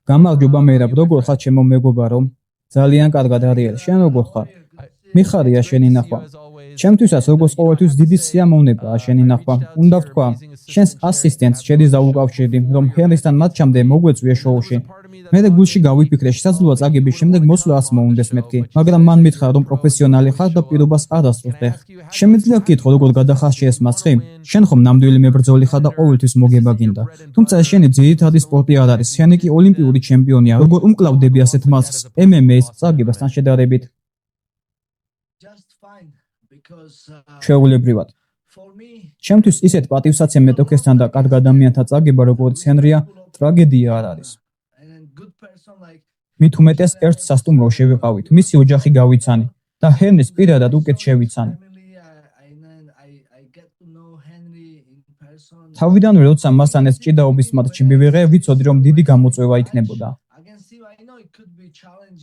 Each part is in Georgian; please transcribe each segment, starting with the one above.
გამარჯობა მერაბ, როგორ ხარ ჩემო მეგობარო? ძალიან კარგად არიელ, შენ როგორ ხარ? მიხარია შენი ნახვა. ჩემთვისაც როგორც ყოველთვის დიდი სიამოვნებაა შენი ნახვა. უნდა ვთქვა, შენს ასისტენტს შედის დაუკავშირდი, რომ ჰენრისთან მატჩამდე მოგვეწვია შოუში. მე გულში გავიფიქრე, შესაძლოა წაგების შემდეგ მოსვლა არც მოუნდეს მეთქი, მაგრამ მან მითხრა, რომ პროფესიონალი ხარ და პირობას არ ასრულებ. შემიძლია ვკითხო, როგორ გადახარშე ეს მასხი? შენ ხომ ნამდვილი მებრძოლი ხარ და ყოველთვის მოგება გინდა. თუმცა ეს შენი ძირითადი სპორტი არ არის. შენი კი ოლიმპიური ჩემპიონია. როგორ უმკლავდები ასეთ მასხს MMA-ს წაგებასთან შედარებით? ჩვეულებრივად. ჩემთვის ისეთ პატივსაცემ მეტოქესთან და კარგ ადამიანთა წაგება, როგორც ჰენრია, ტრაგედია არ არის. მით უმეტეს ერთ სასტუმრო შევიყავით, მისი ოჯახი გავიცანი და ჰენრის პირადად უკეთ შევიცანი. თავიდანვე როცა მასთან ეს ჭიდაობის მატჩი მივიღე, ვიცოდი, რომ დიდი გამოწვევა იქნებოდა.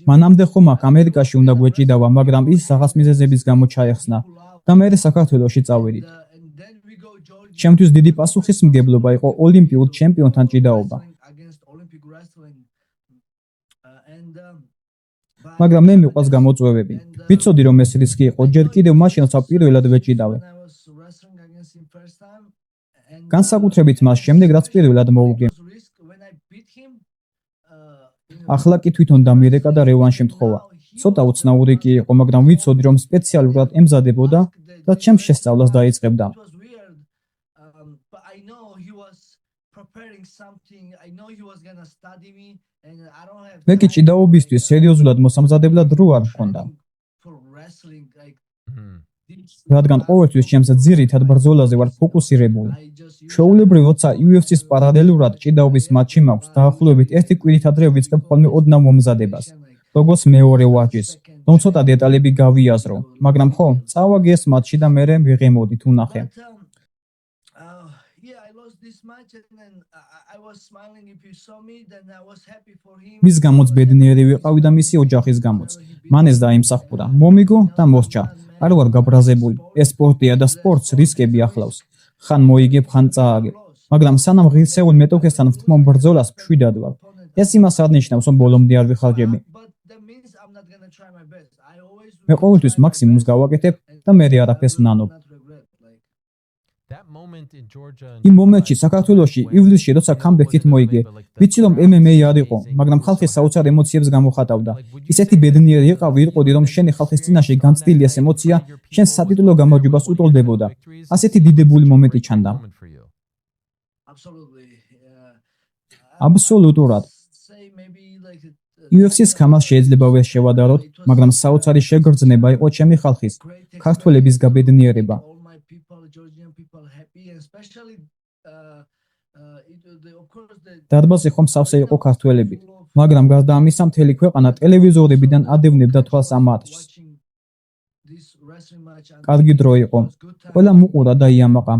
მანამდე ხომ აქ ამერიკაში უნდა გვეჭიდავა, მაგრამ ის რაღაც მიზეზების გამო ჩაეხსნა და მე საქართველოში წავედით. ჩემთვის დიდი პასუხისმგებლობა იყო ოლიმპიურ ჩემპიონთან ჭიდაობა. მაგრამ მე მიყვარს გამოწვევები. ვიცოდი, რომ ეს რისკი იყო, ჯერ კიდევ მაშინ როცა პირველად ვეჭიდავე. განსაკუთრებით მას შემდეგ, რაც პირველად მოვუგე. ახლა კი თვითონ დამირეკა და რევანში მთხოვა. ცოტა უცნაური კი იყო, მაგრამ ვიცოდი, რომ სპეციალურად ემზადებოდა და ჩემს შესწავლას დაიწყებდა. მე კი ჭიდაობისთვის სერიოზულად მოსამზადებლად დრო არ მქონდა. რადგან ყოველთვის ჩემს ძირითად ბრძოლაზე ვარ ფოკუსირებული. ჩვეულებრივ, როცა UFC-ს პარალელურად ჭიდაობის მატჩი მაქვს, დაახლოებით ერთი კვირით ადრე ვიწყებ ხოლმე ოდნავ მომზადებას, როგორც მეორე ვაჯის, რომ ცოტა დეტალები გავიაზრო, მაგრამ ხო, წავაგე ეს მატჩი და მე ვიღემოდით უნახე. მის გამოც ბედნიერი ვიყავი და მისი ოჯახის გამოც. მან ეს დაიმსახურა, მომიგო და მოსჭა. არ ვარ გაბრაზებული. ეს სპორტია და სპორტს რისკები ახლავს. ხან მოიგებ, ხან წააგებ. მაგრამ სანამ ღირსეულ მეტოქესთან ვთმობ ბრძოლას, მშვიდად ვარ. ეს იმას არნიშნავს, რომ ბოლომდე არ ვიხარჯები. მე ყოველთვის მაქსიმუმს გავაკეთებ და მე არაფერს ვნანობ. იმ მომენტში საქართველოში ივლისში როცა კამბექით მოიგე, ვიცი რომ MMA არ იყო, მაგრამ ხალხი საოცარ ემოციებს გამოხატავდა. ისეთი ბედნიერი ვიყავი, რომ შენი ხალხის წინაშე განცდილი ეს ემოცია შენ სატიტულო გამარჯვებას უტოლდებოდა. ასეთი დიდებული მომენტი ჩანდა. აბსოლუტურად. UFC-ს ხამას შეიძლება ვერ შევადაროთ, მაგრამ საოცარი შეგრძნება იყო ჩემი ხალხის, ქართველების გაბედნიერება. დარბაზი ხომ სავსე იყო ქართველებით, მაგრამ გარდა ამისა მთელი ქვეყანა ტელევიზორებიდან ადევნებდა თვალს ამ მატჩს. კარგი დრო იყო, ყველა მოყურა და იამაყა.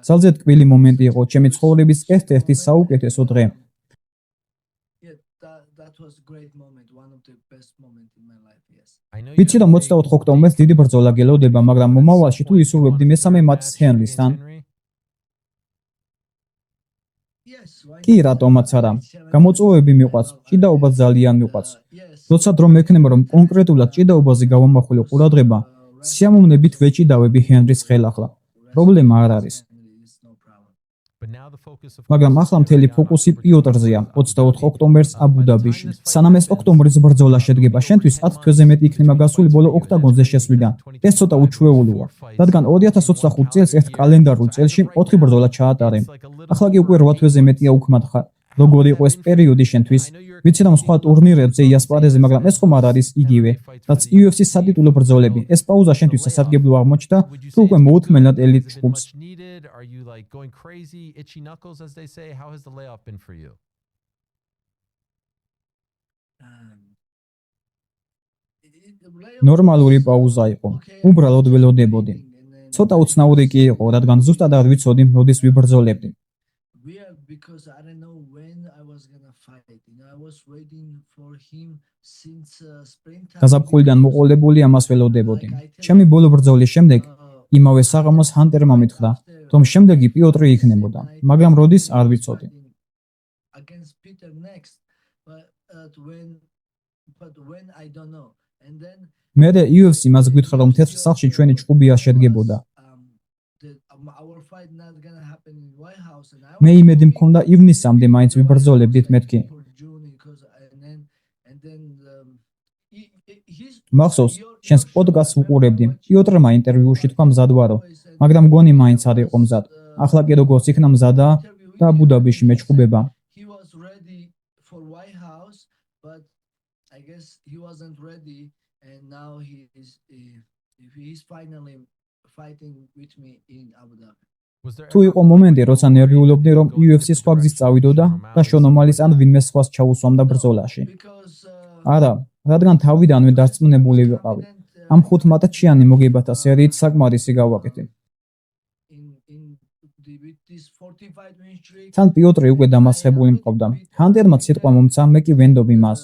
ძალზე ტკბილი მომენტი იყო ჩემი ცხოვრების ერთ-ერთი საუკეთესო დღე. ვიცი რომ 24 ოქტომბერს დიდი ბრძოლა გელოდება, მაგრამ მომავალში თუ ისურვებდი მესამე მატჩს ჰენრისთან? კი, რატომაც არა. გამოწვევები მიყვარს, ჭიდაობა ძალიან მიყვარს. როცა დრო მექნება რომ კონკრეტულად ჭიდაობაზე გავამახვილო ყურადღება, სიამოვნებით ვეჭიდავები ჰენრის ხელახლა. პრობლემა არ არის. მაგრამ ახლა მთელი ფოკუსი პიოტრზეა 24 ოქტომბერს აბუ-დაბიში. სანამ ეს ოქტომბრის ბრძოლა შედგება, შენთვის 10 თვეზე მეტი იქნება გასული ბოლო ოქტაგონზე შესვლიდან. ეს ცოტა უჩვეულოა, რადგან 2025 წელს ერთ კალენდარულ წელში 4 ბრძოლა ჩაატარე. ახლა კი უკვე 8 თვეზე მეტია უქმად ხარ. როგორი იყო ეს პერიოდი შენთვის? ვიცი რომ სხვა ტურნირებზე იასპარეზე, მაგრამ ეს ხომ არ არის იგივე, რაც UFC-ს სატიტულო ბრძოლები. ეს პაუზა შენთვის სასარგებლო აღმოჩნდა, თუ უკვე მოუთმენლად ელიტ ჯგუფს? ნორმალური პაუზა იყო. უბრალოდ ველოდებოდი. ცოტა უცნაური კი იყო, რადგან ზუსტად არ ვიცოდი, როდის ვიბრძოლებდი. გაზაფხულიდან მოყოლებული ამას ველოდებოდი. ჩემი ბოლო ბრძოლის შემდეგ იმავე საღამოს ჰანტერმა მითხრა, რომ შემდეგი პიოტრი იქნებოდა, მაგრამ როდის არ ვიცოდი. მერე UFC მას გითხრა, რომ თეთრ სახლში ჩვენი ჭუბია შედგებოდა. მე იმედი მქონდა ივნისამდე მაინც ვიბრძოლებდით მეთქი. მახსოვს, შენს პოდკასტს ვუყურებდი. პიოტრმა ინტერვიუში თქვა მზად ვარო, მაგრამ გონი მაინც არ იყო მზად. ახლა კი როგორც იქნა მზადა და აბუ-დაბიში მეჭუბება. თუ იყო მომენტი, როცა ნერვიულობდი, რომ UFC სხვა გზის წავიდოდა და შონომალის ან ვინმე სხვას ჩაუსვამდა ბრძოლაში. არა, რადგან თავიდანვე დარწმუნებული ვიყავი. ამ 5 მატჩიანი მოგებათა სერიით საკმარისი გავაკეთე. თან პიოტრი უკვე დამასხებული მყავდა. ჰანტერმა სიტყვა მომცა, მე კი ვენდობი მას.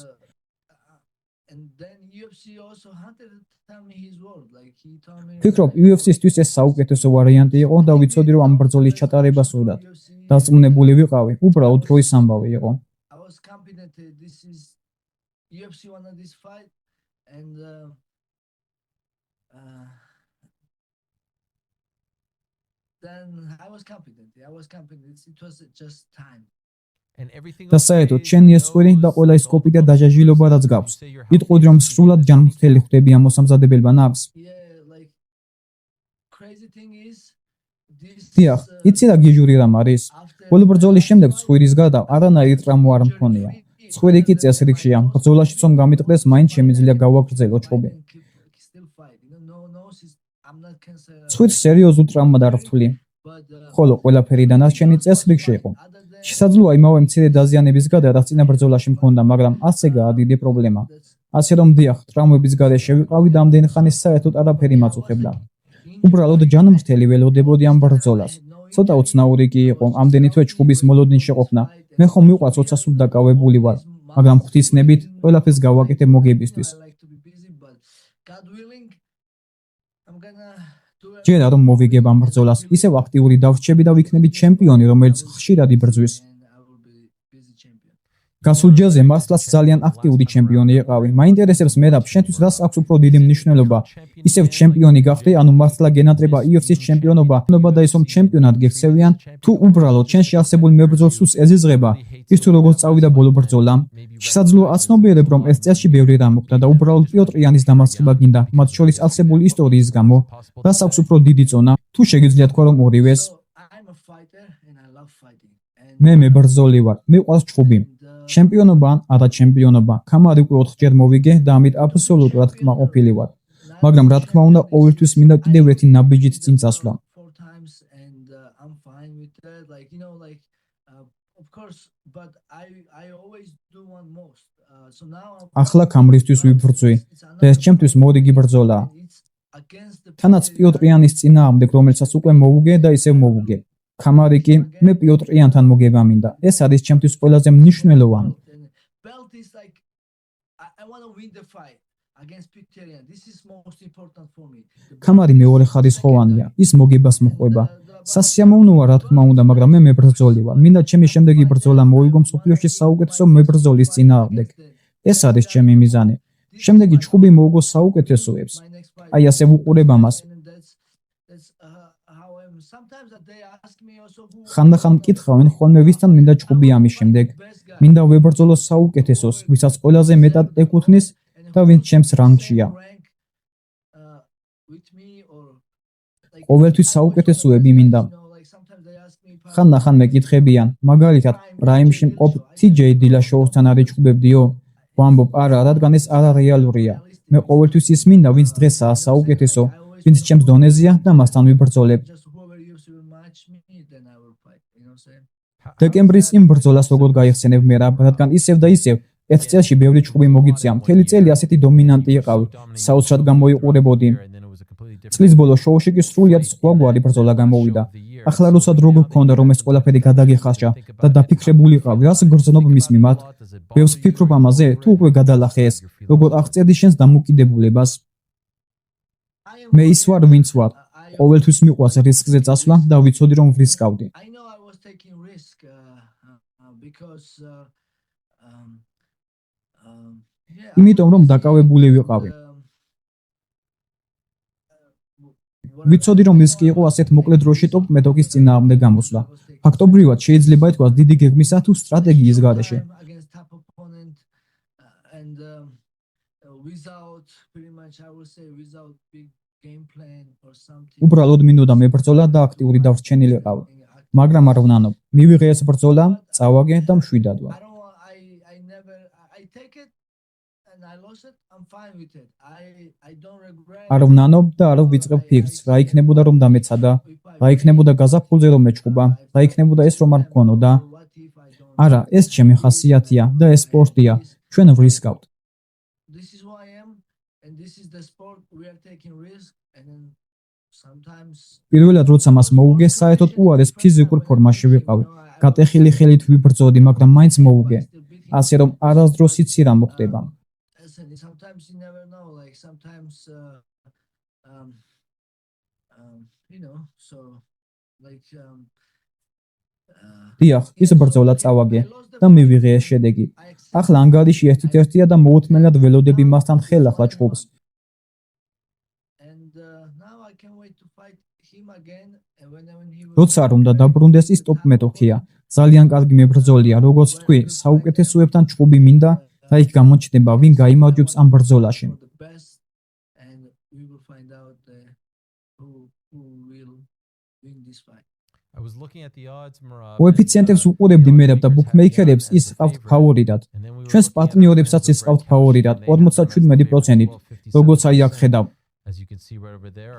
ფიქრობ, UFC-სთვის ეს საუკეთესო ვარიანტი იყო და ვიცოდი, რომ ამ ბრძოლის ჩატარება სურდათ. დარწმუნებული ვიყავი, უბრალოდ დროის ამბავი იყო. და საერთოდ შენი ეს ხვირი და ყველა ის კოპი და დაჟაჟილობა რაც გაქვს. იტყვი რომ სრულად ჯანმრთელი ხვდები ამ მოსამზადებელმა ნაბს. დიახ, იცი რა გიჟური რამ არის? ყოველ ბრძოლის შემდეგ ცხვირის გარდა არანაირი ტრამვა არ მქონია. ცხვირი კი წესრიგშია. ბრძოლაშიც რომ გამიტყდეს, მაინც შემიძლია გავაგრძელო ჭუბი. ცხვირს სერიოზულ ტრამვად არ ვთვლი. ხოლო ყველაფერი დანარჩენი წესრიგში იყო. შესაძლოა იმავე მცირე დაზიანების გარდა რაც წინა ბრძოლაში მქონდა, მაგრამ ასეგაა დიდი პრობლემა. ასე რომ დიახ, ტრამვების გარეშე ვიყავი და ამდენი ხანი საერთოდ არაფერი მაწუხებდა. უბრალოდ ჯანმრთელი ველოდებოდი ამ ბრძოლას. ცოტა უცნაური კი იყო, ამდენი თვე ჭუბის მოლოდინში ყოფნა. მე ხომ მიყვარს როცა სულ დაკავებული ვარ, მაგრამ ღვთისნებით ყველაფერს გავაკეთე მოგებისთვის. ჯერ არ მოვიგებ ამ ბრძოლას, ისევ აქტიური დავრჩები და ვიქნები ჩემპიონი, რომელიც ხშირად იბრძვის. გასულ ჯერზე მართლაც ძალიან აქტიური ჩემპიონი იყავი. მაინტერესებს მე რა შენთვის რას აქვს უფრო დიდი მნიშვნელობა? ისევ ჩემპიონი გახდე, ანუ მართლა გენატრება UFC-ს ჩემპიონობა, და ის რომ ჩემპიონად გექცევიან, თუ უბრალოდ შენში არსებული მებრძოლ სულს ეზიზღება, ის თუ როგორც წავიდა ბოლო ბრძოლა. შესაძლოა აცნობიერებ, რომ ეს წელში ბევრი რამ მოხდა და უბრალოდ პიოტრიანის დამარცხება გინდა, მათ შორის არსებული ისტორიის გამო. რას აქვს უფრო დიდი წონა? თუ შეგიძლია თქვა, რომ ორივეს. მე მებრძოლი ვარ, მიყვარს ჭუბი. ჩემპიონობა ან არა ჩემპიონობა, ქამარი უკვე 4 ჯერ მოვიგე და ამით აბსოლუტურად კმაყოფილი ვარ. მაგრამ რა თქმა უნდა, ყოველთვის მინდა კიდევ ერთი ნაბიჯით წინ წასვლა. ახლა ქამრისთვის ვიბრძვი და ეს ჩემთვის მორიგი ბრძოლაა. თანაც პიოტრიანის წინააღმდეგ, რომელსაც უკვე მოვუგე და ისევ მოვუგე. ქამარი კი მე პიოტრიანთან მოგება მინდა. ეს არის ჩემთვის ყველაზე მნიშვნელოვანი. ქამარი მეორე ხარისხოვანია, ის მოგებას მოყვება. სასიამოვნოა რა თქმა უნდა, მაგრამ მე მებრძოლი ვარ. მინდა ჩემი შემდეგი ბრძოლა მოვიგო მსოფლიოში საუკეთესო მებრძოლის წინააღმდეგ. ეს არის ჩემი მიზანი. შემდეგი ჭუბი მოვიგო საუკეთესოებს. აი ასე ვუყურებ ამას. ხანდახან მკითხავენ, ხოლმე ვისთან მინდა ჭუბი ამის შემდეგ. მინდა ვებრძოლო საუკეთესოს, ვისაც ყველაზე მეტად ეკუთვნის და ვინც ჩემს რანგშია. ყოველთვის საუკეთესოები მინდა. ხანდახან მეკითხებიან, მაგალითად, პრაიმში მყოფ TJ დილაშოუსთან არის ჭუბებდიო? ვამბობ, არა, რადგან ეს არარეალურია. მე ყოველთვის ის მინდა, ვინც დღესაა საუკეთესო, ვინც ჩემს დონეზეა და მასთან ვიბრძოლებ. დეკემბრის იმ ბრძოლას როგორ გაიხსენებ მე რა, რადგან ისევ და ისევ ერთ წელში ბევრი ჭუბი მოგიწია. მთელი წელი ასეთი დომინანტი იყავი, საოცრად გამოიყურებოდი. წლის ბოლო შოუში კი სრულიად სხვაგვარი ბრძოლა გამოვიდა. ახლა როცა დრო გქონდა, რომ ეს ყველაფერი გადაგეხარჯა და დაფიქრებული იყავი, რას გრძნობ მის მიმართ? ბევრს ვფიქრობ ამაზე, თუ უკვე გადალახე ეს, როგორ აღწერდი შენს დამოკიდებულებას? მე ის ვარ, ვინც ვარ. ყოველთვის მიყვარს რისკზე წასვლა და ვიცოდი რომ ვრისკავდი. I know I was taking risk because იმიტომ რომ დაკავებული ვიყავი. ვიცოდი რომ ის კი იყო ასეთ მოკლე დროში ტოპ მეტოქის წინააღმდეგ გამოსვლა. ფაქტობრივად შეიძლება ითქვას დიდი გეგმისა თუ სტრატეგიის გარეშე. უბრალოდ მინდოდა მებრძოლა და აქტიური დავრჩენილიყავი. მაგრამ არ ვნანობ. მივიღე ეს ბრძოლა, წავაგე და მშვიდადვარ. არ ვნანობ და არ ვიწყებ ფიქრს, რა იქნებოდა რომ დამეცადა, რა იქნებოდა გაზაფხულზე რომ მეჩხუბა, რა იქნებოდა ეს რომ არ მქონოდა. არა, ეს ჩემი ხასიათია და ეს სპორტია. ჩვენ ვრისკავთ. პირველად როცა მას მოუგე, საერთოდ უარეს ფიზიკურ ფორმაში ვიყავი. გატეხილი ხელით ვიბრძოდი, მაგრამ მაინც მოუგე. ასე რომ არასდროს იცი რა მოხდება. Sometimes you never know, like sometimes so like დიახ, ის ბრძოლა წავაგე და მივიღე ეს შედეგი. ახლა ანგარიში ერთით-ერთია და მოუთმენლად ველოდები მასთან ხელახლა ჭუბს. როცა არ უნდა დაბრუნდეს, ის ტოპ მეტოქია. ძალიან კარგი მებრძოლია, როგორც თქვი, საუკეთესოებთან ჭუბი მინდა და იქ გამოჩნდება ვინ გაიმარჯვებს ამ ბრძოლაში. კოეფიციენტებს უყურებდი მერაბ და ბუქმეიქერებს ის ყავთ ფავორიტად. ჩვენს პარტნიორებსაც ის ყავთ ფავორიტად 57%-ით, როგორც აი აქ ხედავ.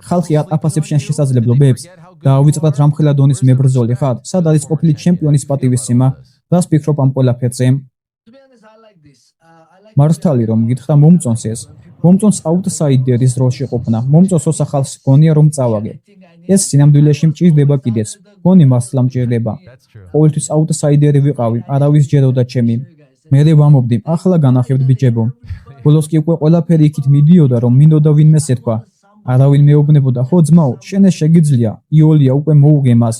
ხალხი არ აფასებს შენ შესაძლებლობებს და ავიწყდათ რამხელა დონის მებრძოლი ხარ, სად არის ყოფილი ჩემპიონის პატივისცემა? რას ფიქრობ ამ ყველაფერზე? მართალი რომ გითხრა მომწონს ეს. მომწონს აუტსაიდერის როლში ყოფნა. მომწონს ოსა ხალხს გონია რომ წავაგე. ეს სინამდვილეში მჭირდება კიდეც. გონი მართლა მჭირდება. ყოველთვის აუტსაიდერი ვიყავი, არავის ჯეროდა ჩემი. მე ვამობდი, ახლა განახებთ ბიჭებო. ბოლოს კი უკვე ყველაფერი იქით მიდიოდა რომ მინდოდა ვინმეს ეთქვა. არავინ მეუბნებოდა, ხო ძმაო, შენ ეს შეგიძლია, იოლია უკვე მოუგე მას.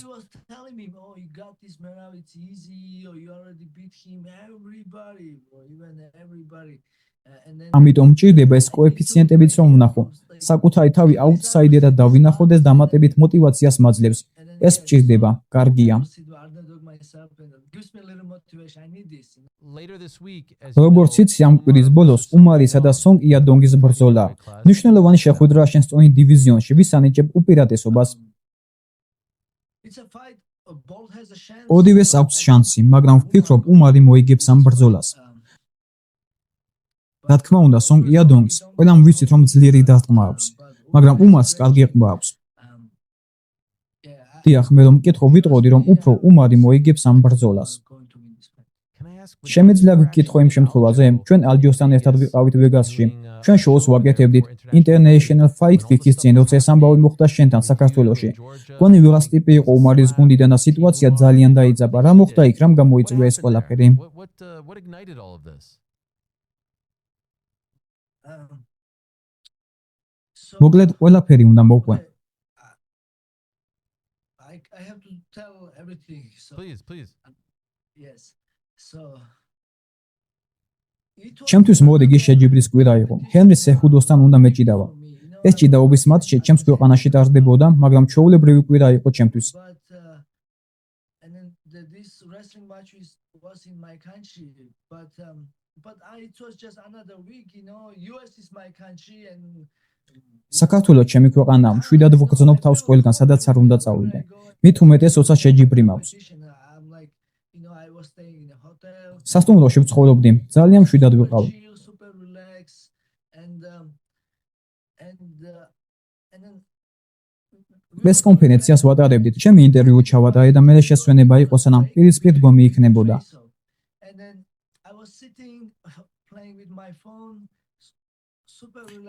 ამიტომ მჭირდება ეს კოეფიციენტებიც რომ ვნახო. საკუთარი თავი აუტსაიდერად დავინახო და დამატებით мотиваციას მაძლევს. ეს მჭირდება, კარგია. როგორც იცი, ამ კვირის ბოლოს უმარისა და სონგ იადონგის ბრძოლა. მნიშვნელოვანი შეხვედრაა შენს ტონი დივიზიონში, ვის ანიჭებ უპირატესობას. ოდივეს აქვს შანსი, მაგრამ ვფიქრობ უმარი მოიგებს ამ ბრძოლას. რა თქმა უნდა, სონგ იადონგს ყველამ ვიცით რომ ძლიერი დარტყმა აქვს, მაგრამ უმარს კარგი ყმა აქვს. დიახ, მე რომ მკითხო ვიტყოდი რომ უფრო უმარი მოიგებს ამ ბრძოლას. შემეძლია გკითხო იმ შემთხვევაზე, ჩვენ ალჯოსთან ერთად ვიყავით ვეგასში. ჩვენ შოუს ვაკეთებდით International Fight Week-ის წინ, როცა ეს ამბავი მოხდა შენთან საქართველოში. გონი ვიღაც ტიპი იყო უმარის გუნდიდან და სიტუაცია ძალიან დაიძაბა. რა მოხდა იქ, რამ გამოიწვია ეს ყველაფერი? მოკლედ ყველაფერი უნდა მოყვე. ჩემთვის მორიგი შეჯიბრის კვირა იყო. ჰენრი სეხუდოსთან უნდა მეჭიდავა. ეს ჭიდაობის მატჩი ჩემს ქვეყანაში ტარდებოდა, მაგრამ ჩვეულებრივი კვირა იყო ჩემთვის. საქართველოს ჩემი ქვეყანაა, მშვიდად ვგრძნობ თავს ყველგან, სადაც არ უნდა წავიდე. მით უმეტეს, როცა შეჯიბრი მაქვს. სასტუმროში ვცხოვრობდი, ძალიან მშვიდად ვიყავი. ეს კონფერენციას ვატარებდით, ჩემი ინტერვიუ ჩავატარე და მე შესვენება იყო, სანამ პირისპირ დგომი იქნებოდა.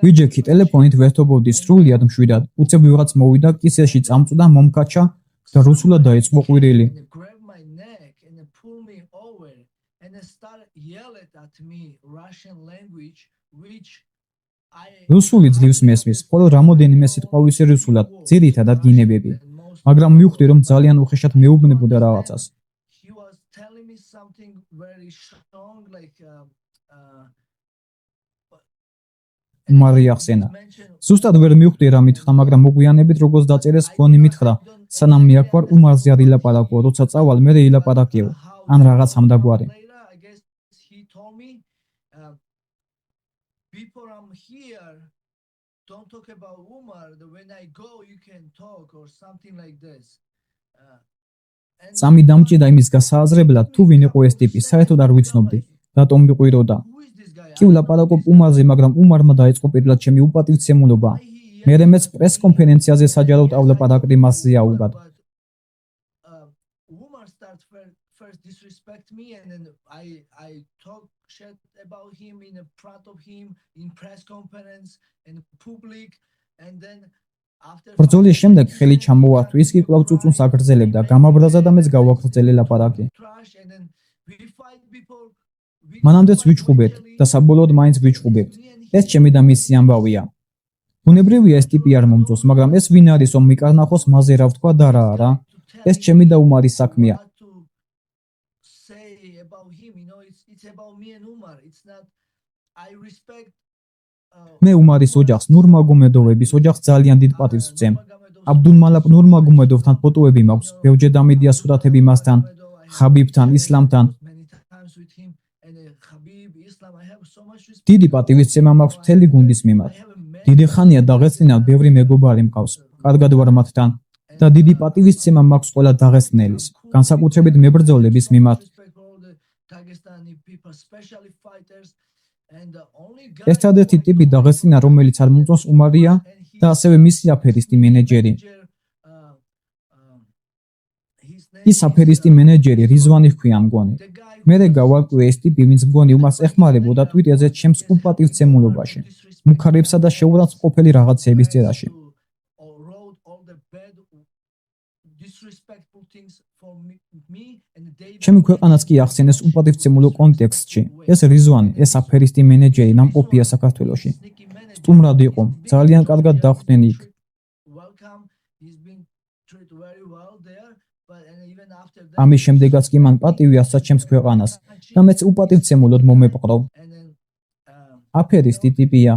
ვიჯექი ტელეფონით ვერთობოდი სრულიად მშვიდად. უცებ ვიღაც მოვიდა, კისერში წამწვდა, მომკაჩა და რუსულად დაიწყო ყვირილი. რუსული ძლივს მესმის, ხოლო რამოდენიმე სიტყვა ვიცი რუსულად, ძირითადად გინებები. მაგრამ მივხვდი, რომ ძალიან უხეშად მეუბნებოდა რაღაცას. He was telling me something very strong, like უმარი ახსენა. ზუსტად ვერ მივხვდი რა მითხრა, მაგრამ მოგვიანებით როგორც დაწერეს გონი მითხრა, სანამ მიაკვარ უმარზე არ ილაპარაკო, როცა წავალ მე ილაპარაკიო, ან რაღაც ამდაგვარი. I guess he told me, before I'm here, don't talk about Umar. When I go, you can talk or something like this. სამი დამჭირდა იმის გასააზრებლად, თუ ვინ იყო ეს ტიპი, საერთოდ არ ვიცნობდი, რატომ მიყვიროდა. კი ვლაპარაკობ უმარზე, მაგრამ უმარმა დაიწყო პირველად ჩემი უპატივცემულობა. მერე მეც პრეს კონფერენციაზე საჯაროდ ავლაპარაკდი მასზე აუგად. Umar started first disrespect me, and then I talk shit about him in front of him in press conference and public, and then after ბრძოლის შემდეგ ხელი ჩამოვართვა, ის კი კვლავ წუწუნს აგრძელებდა, გამაბრაზა და მეც გავაგრძელე ლაპარაკი. and then we fight before მანამდეც ვიჩხუბებთ და საბოლოოდ მაინც ვიჩხუბებთ. ეს ჩემი და მისი ამბავია. ბუნებრივია ეს ტიპი არ მომწონს, მაგრამ ეს ვინ არის, რომ მიკარნახოს მასზე რა ვთქვა და რა არა? ეს ჩემი და უმარის საქმეა. what to say about him, it's about me and Umar. It's not. I respect მე უმარის ოჯახს, ნურმაგომედოვების ოჯახს ძალიან დიდ პატივს ვცემ. აბდულმალაკ ნურმაგომედოვთან ფოტოები მაქვს, ბევრჯერ დამედია სურათები მასთან, ხაბიბთან, ისლამთან. დიდი პატივისცემა მაქვს მთელი გუნდის მიმართ. დიდი ხანია დაღესტნიდან ბევრი მეგობარი მყავს, კარგად ვარ მათთან და დიდი პატივისცემა მაქვს ყველა დაღესტნელის, განსაკუთრებით მებრძოლების მიმართ. ერთადერთი ტიპი დაღესტინა, რომელიც არ მომწონს უმარია და ასევე მისი აფერისტი მენეჯერი. ის აფერისტი მენეჯერი რიზვანი ჰქვია მგონი. მერე გავარკვე ეს ტიპი, ვინც მგონი უმარს ეხმარებოდა ტვიტერზე ჩემს უპატივცემულობაში, მუქარებსა და შეურაცხმყოფელი რაღაცების წერაში. ჩემი ქვეყანაც კი ახსენეს უპატივცემულო კონტექსტში. ეს რიზვანი, ეს აფერისტი მენეჯერი ნამყოფია საქართველოში. სტუმრად იყო, ძალიან კარგად დახვდნენ იქ. ამის შემდეგაც კი მან პატივი ასცა ჩემს ქვეყანას და მეც უპატივცემულოდ მომეპყრო. აფერისტი ტიპია.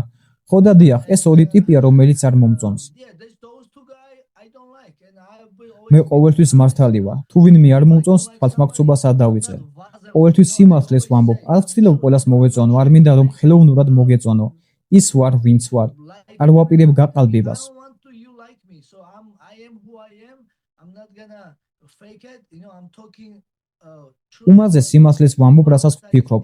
ხო და დიახ, ეს ორი ტიპია, რომელიც არ მომწონს. მე ყოველთვის მართალი ვარ. თუ ვინმე არ მომწონს, თვალთმაქცობას არ დავიწყებ. ყოველთვის სიმართლეს ვამბობ. არ ვცდილობ ყველას მოვეწონო, არ მინდა რომ ხელოვნურად მოგეწონო. ის ვარ, ვინც ვარ. არ ვაპირებ გაყალბებას. უმაზე სიმართლეს ვამბობ, რასაც ვფიქრობ.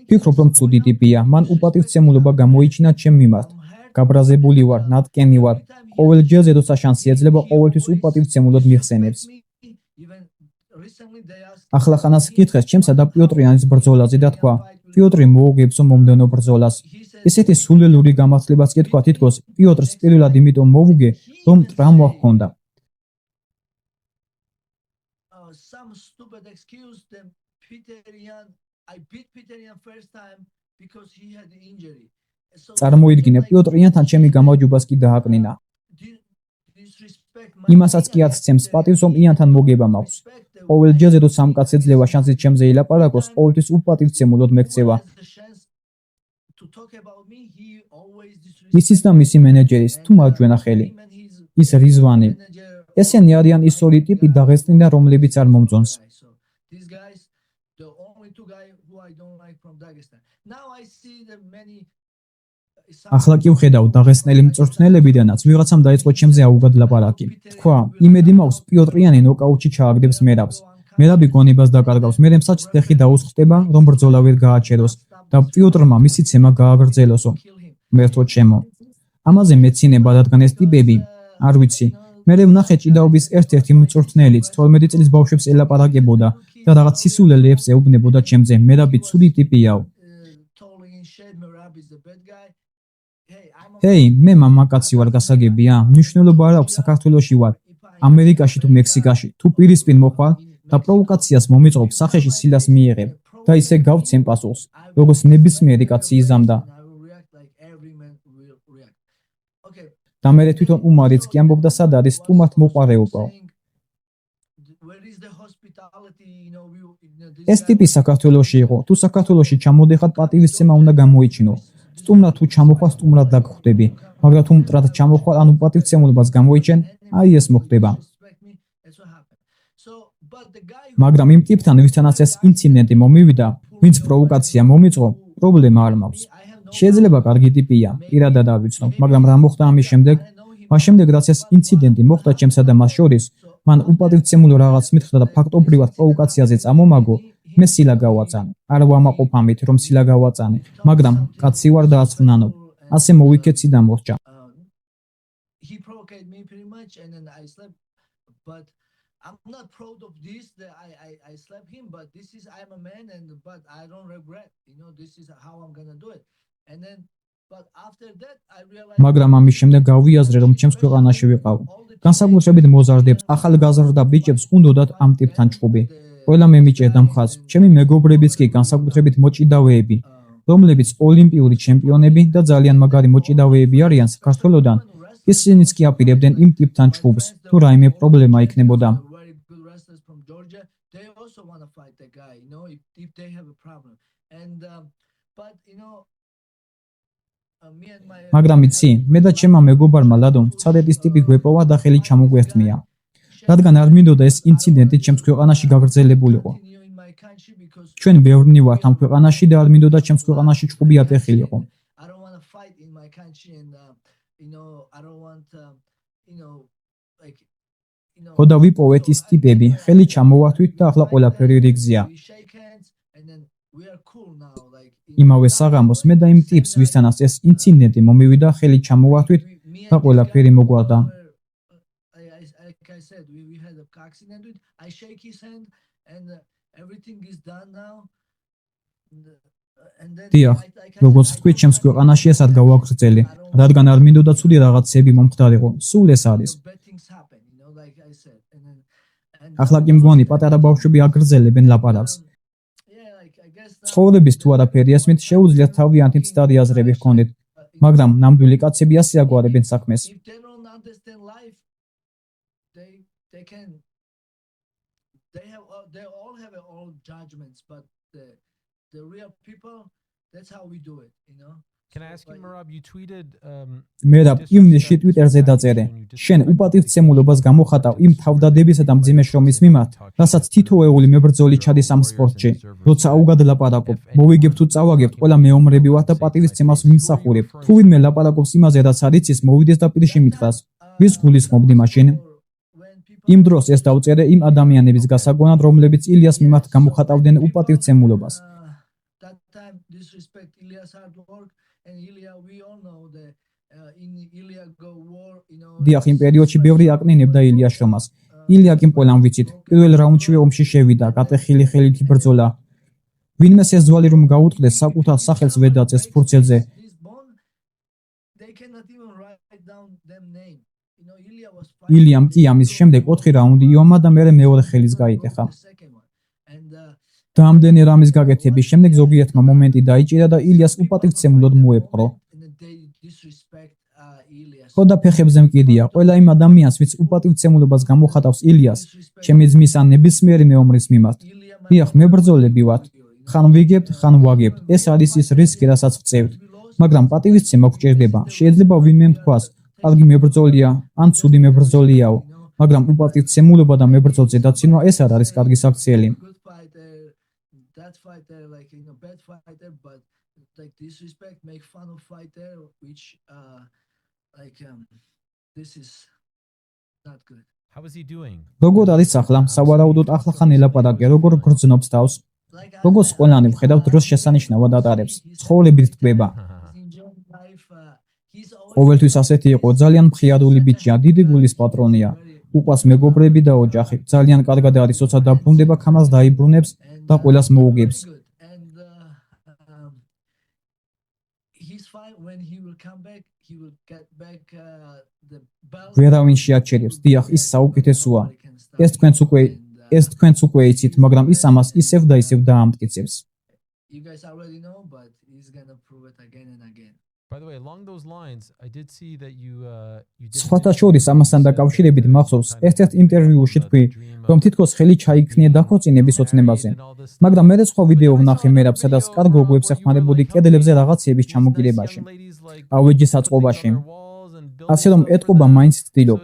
ვფიქრობ, რომ ცუდი ტიპია. მან უპატივცემულობა გამოიჩინა ჩემ მიმართ. გაბრაზებული ვარ, ნატკენი ვარ. ყოველ ჯერზე, როცა შანსი ეძლება, ყოველთვის უპატივცემულოდ მიხსენებს. ახლა ხანას კითხეს ჩემსა და პიოტრიანის ბრძოლაზე და თქვა, პიოტრი მოუგებსო მომდევნო ბრძოლას. ესეთი სულელური გამართლებაც კი თქვა, თითქოს პიოტრს პირველად იმიტომ მოვუგე, რომ ტრავმა ჰქონდა. Some stupid excuse them I beat Peterian first time because he had an injury. წარმოიდგინე, პიოტრიანთან ჩემი გამარჯვებას კი დააკნინა. იმასაც კი არ სცემს პატივს, რომ იანთან მოგება მაქვს. ყოველ ჯერზე, როცა ამ კაცს ეძლევა შანსი ჩემზე ილაპარაკოს, ყოველთვის უპატივცემულოდ მექცევა. ისიც და მისი მენეჯერის, თუ მარჯვენა ხელი, ის რიზვანი. ესენი არიან ის ორი ტიპი დაღესტნიდან, რომლებიც არ მომწონს. ახლა კი ვხედავ დაღესტნელი მწვრთნელებიდანაც ვიღაცამ დაიწყო ჩემზე აუგად ლაპარაკი. თქვა, იმედი მაქვს პიოტრიანი ნოკაუტში ჩააგდებს მერაბს. მერაბი გონებას დაკარგავს, მერე მსაჯს ხი დაუსხდება, რომ ბრძოლა ვერ გააჩეროს და პიოტრმა მისი ცემა გააგრძელოსო. მერთო ჩემო. ამაზე მეცინება რადგან ეს ტიპები, არ ვიცი. მერე ვნახე ჭიდაობის ერთ-ერთი მწვრთნელიც 12 წლის ბავშვებს ელაპარაკებოდა და რაღაც სისულელეებს ეუბნებოდა ჩემზე. მერაბი ცუდი ტიპიაო. ჰეი, მე მამაკაცი ვარ, გასაგებია? მნიშვნელობა არ აქვს საქართველოში ვარ, ამერიკაში თუ მექსიკაში, თუ პირისპირ მოხვალ და პროვოკაციას მომიწყობ, სახეში სილას მიიღებ და ისე გავცემ პასუხს, როგორც ნებისმიერი კაცი იზამდა. და მე თვითონ უმარიც კი ამბობდა სად არის სტუმართ მოყარეობაო. ეს ტიპი საქართველოში იყო. თუ საქართველოში ჩამოდეხარ პატივისცემა უნდა გამოიჩინო. სტუმრად თუ ჩამოხვალ სტუმრად დაგხვდები, მაგრამ თუ მტრად ჩამოხვალ ანუ პატივცემულობას გამოიჩენ, აი ეს მოხდება. მაგრამ იმ ტიპთან ვისთანაც ეს ინციდენტი მომივიდა, ვინც პროვოკაცია მომიწყო, პრობლემა არ მაქვს. შეიძლება კარგი ტიპია, პირადად არ ვიცნობ, მაგრამ რა მოხდა ამის შემდეგ? მას შემდეგ რაც ეს ინციდენტი მოხდა ჩემსა და მას შორის, მან უპატივცემულო რაღაც მითხრა და ფაქტობრივად პროვოკაციაზე წამომაგო, მე სილა გავაწანე. არ ვამაყობ ამით, რომ სილა გავაწანე, მაგრამ კაცი ვარ და აცხრნანობ. ასე მოვიქეცი და მორჩა. He provoked me pretty much and then I slept, but I'm not proud of this that I slapped him, but this is I'm a man and but I don't regret, this is how I'm gonna do it. And then but after that I realized მაგრამ ამის შემდეგ გავიაზრე რომ ჩემს ქვეყანაში ვიყავ. განსაკუთრებით მოზარდებს, ახალგაზრდა ბიჭებს უნდათ ამ ტიპთან ჭუბი. ყველა მე მიჭერდა მხარს. ჩემი მეგობრებიც კი განსაკუთრებით მოჭიდავეები, რომლებიც ოლიმპიური ჩემპიონები და ძალიან მაგარი მოჭიდავეები არიან საქართველოდან. ისინიც კი აპირებდნენ იმ ტიპთან ჭუბს, თუ რაიმე პრობლემა იქნებოდა. მაგრამ იცი, მე და ჩემმა მეგობარმა ლადომ ცადეთის ტიპი გვეპოვა და ხელი ჩამოგვერთმია. რადგან არ მინდოდა ეს ინციდენტი ჩემს ქვეყანაში გაგრძელებულიყო. ჩვენ ბევრნი ვართ ამ ქვეყანაში და არ მინდოდა ჩემს ქვეყანაში ჭუბი ატეხილიყო. ხოდა ვიპოვეთ ის ტიპები, ხელი ჩამოვართვით და ახლა ყველაფერი რიგზია. იმავე საღამოს მე და იმ ტიპს ვისთანაც ეს ინციდენტი მომივიდა, ხელი ჩამოვართვით და ყველაფერი მოგვარდა. I shake his hand and everything is done now. დიახ, როგორც ვთქვი, ჩემს ქვეყანაში ესად გავაგრძელე, რადგან არ მინდოდა ცუდი რაღაცები მომხდარიყო. სულ ეს არის. ახლა კი მგონი პატარა ბავშვები აგრძელებენ ლაპარაკს. ცხოვრების თუ არაფერი ესმით, შეუძლიათ თავიანთი მცდარი აზრები ჰქონდეთ, მაგრამ ნამდვილი კაცები ასე აგვარებენ საქმეს. They all have their own judgments, but the real people, that's how we do it, Can I ask you, Merab, you tweeted მერაბ ივნისში ტვიტერზე დაწერე. შენ უპატივცემულობას გამოხატავ იმ თავდადებისა და მძიმე შრომის მიმართ, რასაც თითოეული მებრძოლი ჩადის ამ სპორტში. როცა აუგად ლაპარაკობ, მოვიგებ თუ წავაგებთ, ყველა მეომრები ვართ და პატივისცემას ვიმსახურებ. თუ ვინმე ლაპარაკობს იმაზე, რაც არ იცის, მოვიდეს და პირში მითხრას. ვის გულისხმობდი მაშინ? იმ დროს ეს დავწერე იმ ადამიანების გასაგონად, რომლებიც ილიას მიმართ გამოხატავდნენ უპატივცემულობას. დიახ, იმ პერიოდში ბევრი აკნინებდა ილიას შრომას. ილია კი ყველამ ვიცით, პირველ რაუნდშივე ომში შევიდა, გატეხილი ხელით იბრძოლა. ვინმეს ეს ძვალი რომ გაუტყდეს, საკუთარ სახელს ვერ დაწეს ფურცელზე. ილიამ კი ამის შემდეგ 4 რაუნდი იომა და მერე მეორე ხელის გაიტეხა. Დამდენი რამის გაკეთების შემდეგ ზოგიერთმა მომენტი დაიჭირა და ილიას უპატივცემულოდ მოეპყრო. ხოდა ფეხებზე მკიდია, ყველა იმ ადამიანს, ვინც უპატივცემულობას გამოხატავს ილიას, ჩემი ძმის ან ნებისმიერი მეომრის მიმართ. დიახ, მებრძოლები ვართ. ხან ვიგებთ, ხან ვაგებთ. ეს არის ის რისკი, რასაც ვწევთ. მაგრამ პატივისცემა გვჭირდება. შეიძლება ვინმე თქვას, კარგი მებრძოლია, ან ცუდი მებრძოლიაო, მაგრამ უპატივცემულობა და მებრძოლზე დაცინვა ეს არ არის კარგი საქციელი. How is he doing? როგორ არის ახლა? სავარაუდოდ ახლა ელაპარაკე, როგორ გრძნობს თავს? როგორც ყველანი ვხედავ, დროს შესანიშნავად ატარებს. ცხოვრებით თქბება. ყოველთვის ასეთი იყო, ძალიან მხიარული ბიჭია, დიდი გულის პატრონია. უყვას მეგობრები და ოჯახი. ძალიან კარგად არის, როცა დაბრუნდება, ქამას დაიბრუნებს და ყველას მოუგებს. ვერავინ შეაჩერებს. დიახ, ის საუკეთესოა. ეს თქვენც უკვე იცით, მაგრამ ის ამას ისევ და ისევ დაამტკიცებს. By the way, along those lines, I did see that you did სხვათა შორის ამასთან დაკავშირებით მახსოვს ერთ-ერთ ინტერვიუში თქვი, რომ თითქოს ხელი ჩაიქნია დაქორწინების ოცნებაზე. მაგრამ მე სხვა ვიდეო ვნახე მერაბ, სადაც კარგ გოგოებს ეხმარებოდი კედლებზე რაღაცების ჩამოკიდებაში, ავეჯის აწყობაში. ასე რომ ეთყობა მაინც ვცდილობ.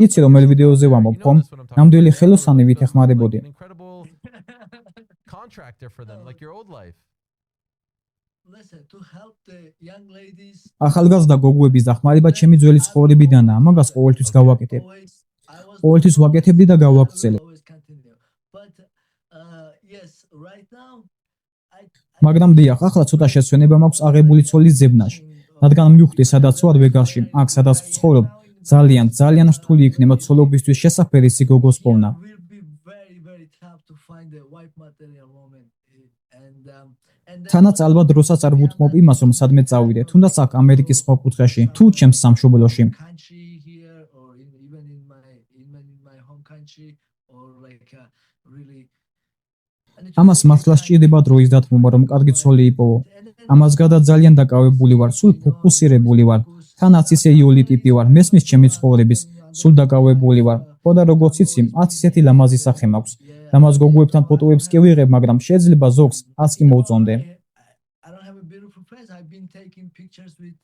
იცი რომელ ვიდეოზე ვამბობ, ხომ? ნამდვილი ხელოსანივით ეხმარებოდი. contractor for them like your old life. Listen, to help the young ladies. ახალგაზრდა გოგოების დახმარება ჩემი ძველი ცხოვრებიდანაა, მაგას ყოველთვის გავაკეთებ. ყოველთვის ვაკეთებდი და გავაგრძელებ. But yes, right now მაგრამ დიახ, ახლა ცოტა შესვენება მაქვს აღებული ცოლის ძებნაში. რადგან მივხვდი, სადაც ვარ ვეგასში, აქ სადაც ვცხოვრობ, ძალიან რთული იქნება ცოლობისთვის შესაფერი სი გოგოს პოვნა. will be very tough to find the white material woman and თანაც ალბათ დროსაც არ ვუთმობ იმას, რომ სადმე წავიდე, თუნდაც აქ ამერიკის სხვა კუთხეში, თუ ჩემს სამშობლოში. country here or even in my home country or like really ამას მართლა სჭირდება დროის დათმობა, რომ კარგი ცოლი იპოვო. ამას გარდა ძალიან დაკავებული ვარ, სულ ფოკუსირებული ვარ. თანაც ისე იოლი ტიპი ვარ, მესმის ჩემი ცხოვრების, სულ დაკავებული ვარ. ხო და როგორც იცი, 10 ისეთი ლამაზი სახე მაქვს. ლამაზ გოგოებთან ფოტოებს კი ვიღებ, მაგრამ შეიძლება ზოგს ას კი მოვწონდე. I don't have a beautiful face. I've been taking pictures with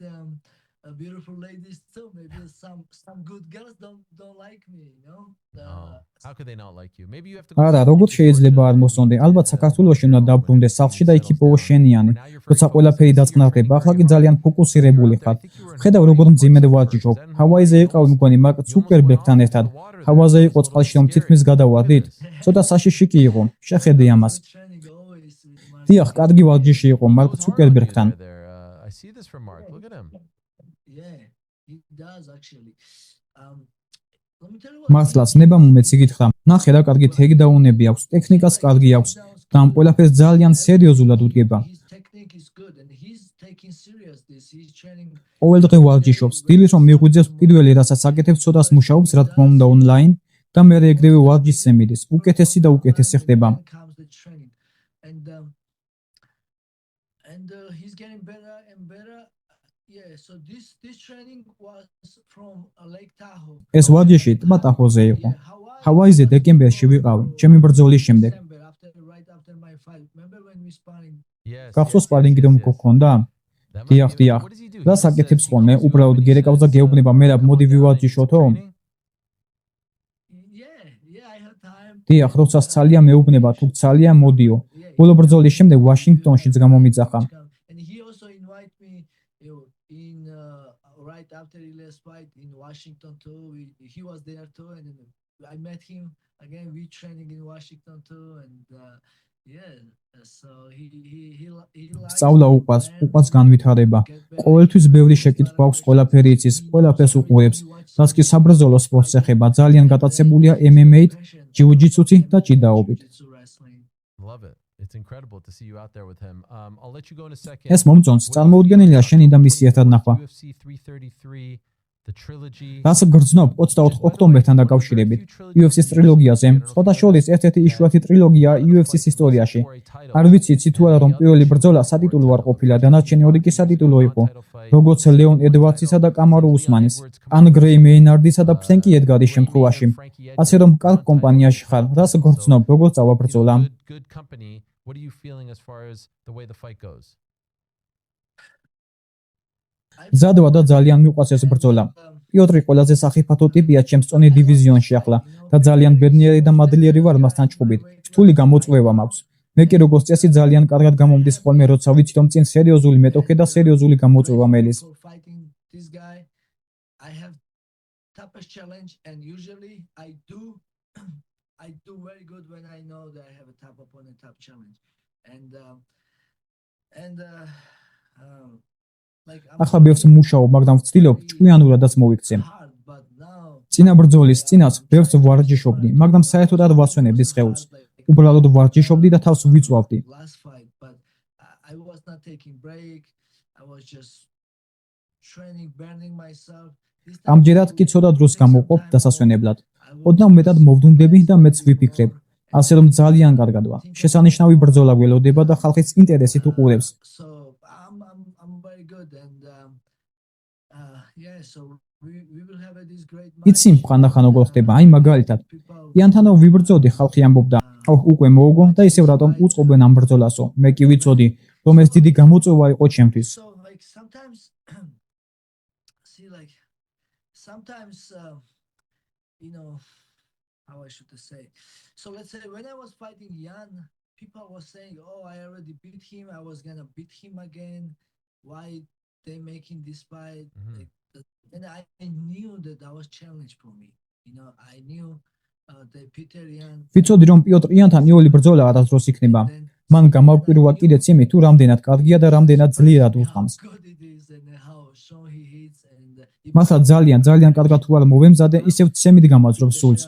beautiful ladies too. Maybe some good girls don't like me, you know. Oh, how could they not like you? Maybe you have to არა, როგორც შეიძლება არ მოსწონდე. ალბათ საქართველოში უნდა დაბრუნდე სახლში და იქ იპოვო შენიანი. როცა ყველაფერი დაწყნარდება, ახლა კი ძალიან ფოკუსირებული ხარ. ხედავ როგორ მძიმედ ვარჯიშობ. ჰავაიზე იყავი მგონი მარკ ცუკერბერგთან ერთად. ჰავაზე იყო წყალში რომ თითქმის გადავარდით. ცოტა საშიში კი იყო. შეხედე ამას. Training always with my დიახ, კარგი ვარჯიში იყო მარკ ცუკერბერგთან. I see this from Mark. Look at him. yeah, he does actually. Let me tell you what. მართლაც ნება მომეც იგითხრა. ნახე რა კარგი ტექდაუნები აქვს, ტექნიკაც კარგი აქვს და ამ ყველაფერს ძალიან სერიოზულად უდგება. His technique is good and he's taking serious this. He's training. ყოველ დღე ვარჯიშობს. დილით რომ მიღვიძებს პირველი რასაც აკეთებს, ცოტას მუშაობს, რა თქმა უნდა ონლაინ და მე ეგრევე ვარჯიშზე მიდის. უკეთესი და უკეთესი ხდება. Then comes the training and he's getting better and better. Yeah, so this training was from Lake Tahoe. ეს ვარჯიში ტბა ტახოზე იყო. Yeah, Hawaii. ჰავაიზე დეკემბერში ვიყავი, ჩემი ბრძოლის შემდეგ. December, right after my fight. Remember when we sparring? Yes. გახსოვს სპარინგი რომ გქონდა? That must დიახ, be- დიახ. What does he do? რას აკეთებს ხოლმე? უბრალოდ გერეკავს და გეუბნება მე რა მოდი ვივარჯიშოთო? Yeah, I had time. დიახ, როდესაც ძალიან მეუბნება, თუ ძალიან მოდიო. ბოლო ბრძოლის შემდეგ ვაშინგტონშიც გამომიძახა. And he also invited me in right after Elias fight in Washington too. He was there too, and I met him again. We training in Washington too, and yeah. So he likes სწავლა უყვარს განვითარება. ყოველთვის ბევრი შეკითხვა აქვს, ყველაფერი იცის, ყველაფერს უყურებს. რაც კი საბრძოლო სპორტს ეხება, ძალიან გატაცებულია MMA-ით, ჯიუ-ჯიტსუით და ჭიდაობით. Love it. It's incredible to see you out there with him. I'll let you go in a second. ეს მომწონს, წარმოუდგენელია შენი და მისი ერთად ნახვა. UFC 333, the trilogy. რას გრძნობ 24 ოქტომბერთან დაკავშირებით UFC-ს ტრილოგიაზე. სხვათა შორის ერთ-ერთი იშვიათი ტრილოგია UFC-ს ისტორიაში. არ ვიცი თუ არა რომ პირველი ბრძოლა სატიტულო არ ყოფილა, დანარჩენი ორი კი სატიტულო იყო. როგორც ლეონ ედვარდსისა და კამარო უსმანის, ან გრეი მეინარდისა და ფრენკი ედგარის შემთხვევაში. ასე რომ კარგ კომპანიაში ხარ. რას გრძნობ, როგორც წავა ბრძოლა? Good company. What are you feeling as far as the way the fight goes? ზადვა და ძალიან მიყვარს ეს ბრძოლა. პიოტრი ყველაზე სახიფათო ტიპია ჩემს წონი დივიზიონში ახლა და ძალიან ბედნიერი და მადლიერი ვარ მასთან ჭუბით. რთული გამოწვევა მაქვს. მე კი როგორც წესი ძალიან კარგად გამომდის ხოლმე, როცა ვიცი რომ წინ სერიოზული მეტოქე და სერიოზული გამოწვევა მელის. For fighting this guy, I have toughest challenge, and usually I do very good when I know that I have a tough opponent, tough challenge, and like ახლა ბევრს მუშაობ, მაგრამ ვცდილობ ჭკვიანურადაც მოვიქცე. hard, but now წინა ბრძოლის წინაც ბევრს ვარჯიშობდი, მაგრამ საერთოდ არ ვასვენებდი სხეულს. უბრალოდ ვარჯიშობდი და თავს ვიწვავდი. last fight, but I was not taking break. I was just training, burning myself. ამჯერად კი ცოტა დროს გამოვყოფ დასასვენებლად. ოდნავ მეტად მოვდუნდები და მეც ვიფიქრებ. ასე რომ ძალიან კარგად ვარ. შესანიშნავი ბრძოლა გველოდება და ხალხის ინტერესით უყურებს. So I'm very good, and Yeah, so we will have this great იცი ხანდახან როგორ ხდება, აი მაგალითად იანთანო ვიბრძოდი ხალხი ამბობდა, უკვე მოუგო და ისევ რატომ უწყობენ ამ ბრძოლასო. მე კი ვიცოდი, რომ ეს დიდი გამოწვევა იყო ჩემთვის. So like sometimes see like sometimes you know how I should say. So let's say when I was fighting Jan, people were saying, "Oh, I already beat him. I was gonna beat him again. Why they making this fight?" Like, and I knew that was challenge for me. You know, I knew that Peter Yan. ვიცოდი რომ პიოტრ იანთან იოლი ბრძოლა არასდროს იქნება. მან გამავკვირვა კიდეც იმით, თუ რამდენად კარგია და რამდენად ძლიერად უსხამს. მასა ძალიან კარგად თუ არ მოვემზადე, ისევ ცემით გამაძრობს სულს.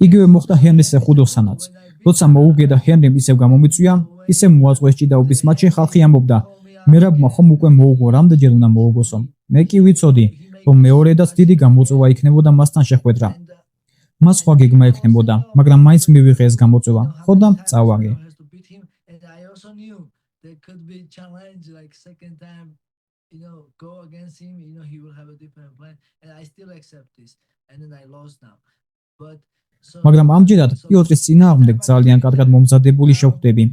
იგივე მოხდა ჰენრის ხუდოსანაც. როცა მოუგე და ჰენრიმ ისევ გამომიწვია, ისევ მოაწყვეს ჭიდაობის მატჩი ხალხი ამბობდა, მერაბმა ხომ უკვე მოუგო, რამდენჯერ უნდა მოუგოსო. მე კი ვიცოდი, რომ მეორედაც დიდი გამოწვევა იქნებოდა მასთან შეხვედრა. მას სხვა გეგმა ექნებოდა, მაგრამ მაინც მივიღე ეს გამოწვევა. ხო და წავაგე. You know, go against him, you know, he will have a different plan, and I still accept this, and then I lost now. But so მაგრამ ამჯერად პიოტრის წინააღმდეგ ძალიან კარგად მომზადებული შევხვდები.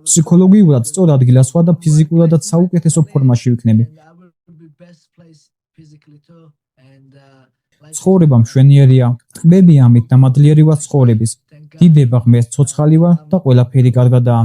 ფსიქოლოგიურად სწორ ადგილას ვარ და ფიზიკურადაც საუკეთესო ფორმაში ვიქნები. ცხოვრება მშვენიერია, ტკბები ამით დამადლიერი ვარ ცხოვრების. დიდება ღმერთს ცოცხალი ვარ და ყველაფერი კარგადაა.